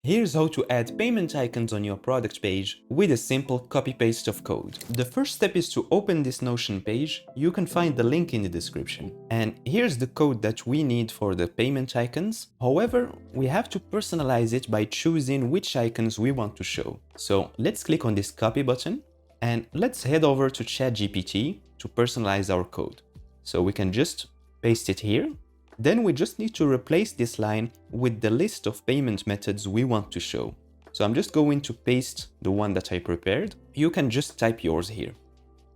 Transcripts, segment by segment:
Here's how to add payment icons on your product page with a simple copy-paste of code. The first step is to open this Notion page. You can find the link in the description. And here's the code that we need for the payment icons. However, we have to personalize it by choosing which icons we want to show. So let's click on this copy button and let's head over to ChatGPT to personalize our code. So we can just paste it here. Then we just need to replace this line with the list of payment methods we want to show. So I'm just going to paste the one that I prepared. You can just type yours here.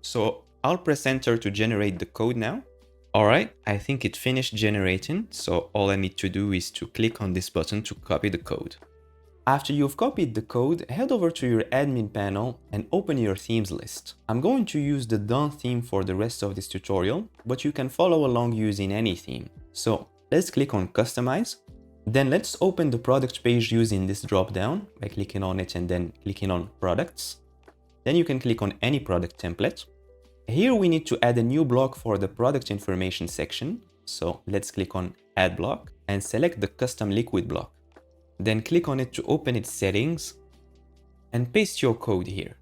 So I'll press enter to generate the code now. All right, I think it finished generating. So all I need to do is to click on this button to copy the code. After you've copied the code, head over to your admin panel and open your themes list. I'm going to use the Dawn theme for the rest of this tutorial, but you can follow along using any theme. So let's click on Customize. Then let's open the product page using this drop-down by clicking on it and then clicking on Products. Then you can click on any product template. Here we need to add a new block for the product information section. So let's click on Add Block and select the Custom Liquid block. Then click on it to open its settings and paste your code here.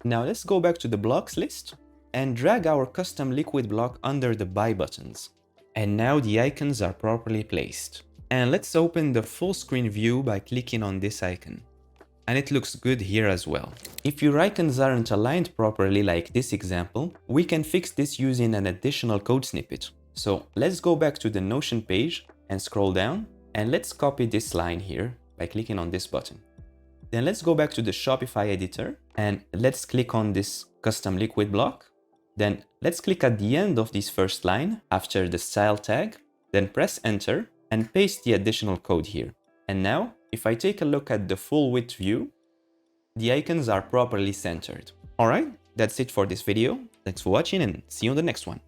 Now let's go back to the blocks list and drag our custom liquid block under the buy buttons. And now the icons are properly placed. And let's open the full screen view by clicking on this icon. And it looks good here as well. If your icons aren't aligned properly like this example, we can fix this using an additional code snippet. So let's go back to the Notion page and scroll down. And let's copy this line here by clicking on this button. Then let's go back to the Shopify editor and let's click on this custom liquid block. Then let's click at the end of this first line after the style tag, then press enter and paste the additional code here. And now, if I take a look at the full width view, the icons are properly centered. All right, that's it for this video. Thanks for watching and see you on the next one.